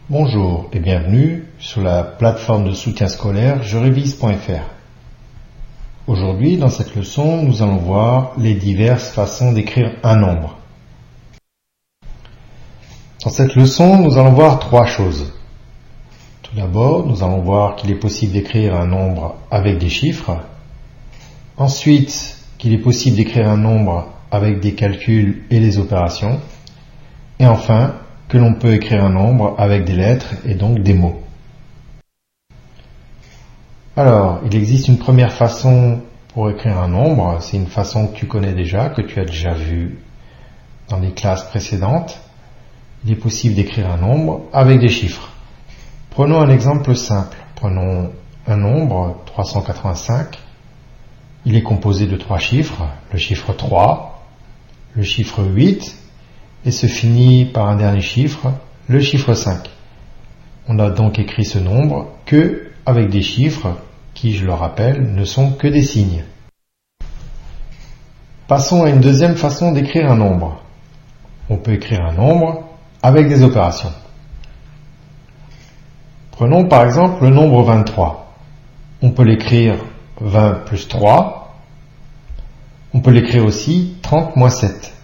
Bonjour et bienvenue sur la plateforme de soutien scolaire jerevise.fr. Aujourd'hui, dans cette leçon, nous allons voir les diverses façons d'écrire un nombre. Dans cette leçon, nous allons voir trois choses. Tout d'abord, nous allons voir qu'il est possible d'écrire un nombre avec des chiffres. Ensuite, qu'il est possible d'écrire un nombre avec des calculs et des opérations. Et enfin, que l'on peut écrire un nombre avec des lettres et donc des mots. Alors, il existe une première façon pour écrire un nombre. C'est une façon que tu connais déjà, que tu as déjà vue dans les classes précédentes. Il est possible d'écrire un nombre avec des chiffres. Prenons un exemple simple. Prenons un nombre, 385. Il est composé de trois chiffres, le chiffre 3, le chiffre 8, et se finit par un dernier chiffre, le chiffre 5. On a donc écrit ce nombre que avec des chiffres qui, je le rappelle, ne sont que des signes. Passons à une deuxième façon d'écrire un nombre. On peut écrire un nombre avec des opérations. Prenons par exemple le nombre 23. On peut l'écrire 20 plus 3. On peut l'écrire aussi 30 moins 7.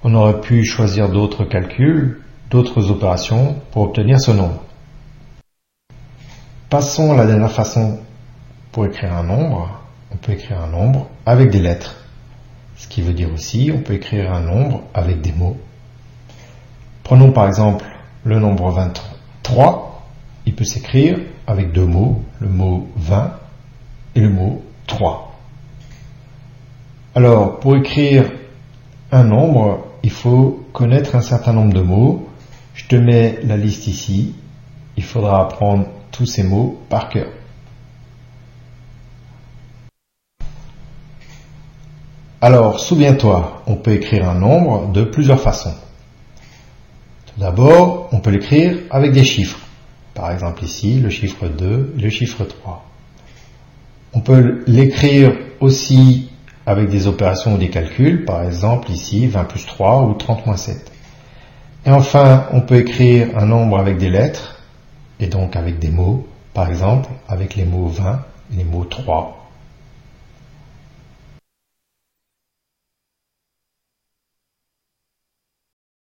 On aurait pu choisir d'autres calculs, d'autres opérations pour obtenir ce nombre. Passons à la dernière façon pour écrire un nombre. On peut écrire un nombre avec des lettres. Ce qui veut dire aussi, on peut écrire un nombre avec des mots. Prenons par exemple le nombre 23. Il peut s'écrire avec deux mots, le mot 20 et le mot 3. Alors, pour écrire un nombre, il faut connaître un certain nombre de mots. Je te mets la liste ici. Il faudra apprendre tous ces mots par cœur. Alors, souviens-toi, on peut écrire un nombre de plusieurs façons. Tout d'abord, on peut l'écrire avec des chiffres. Par exemple ici, le chiffre 2 et le chiffre 3. On peut l'écrire aussi avec des opérations ou des calculs, par exemple ici 20 plus 3 ou 30 moins 7. Et enfin, on peut écrire un nombre avec des lettres, et donc avec des mots, par exemple avec les mots 20 et les mots 3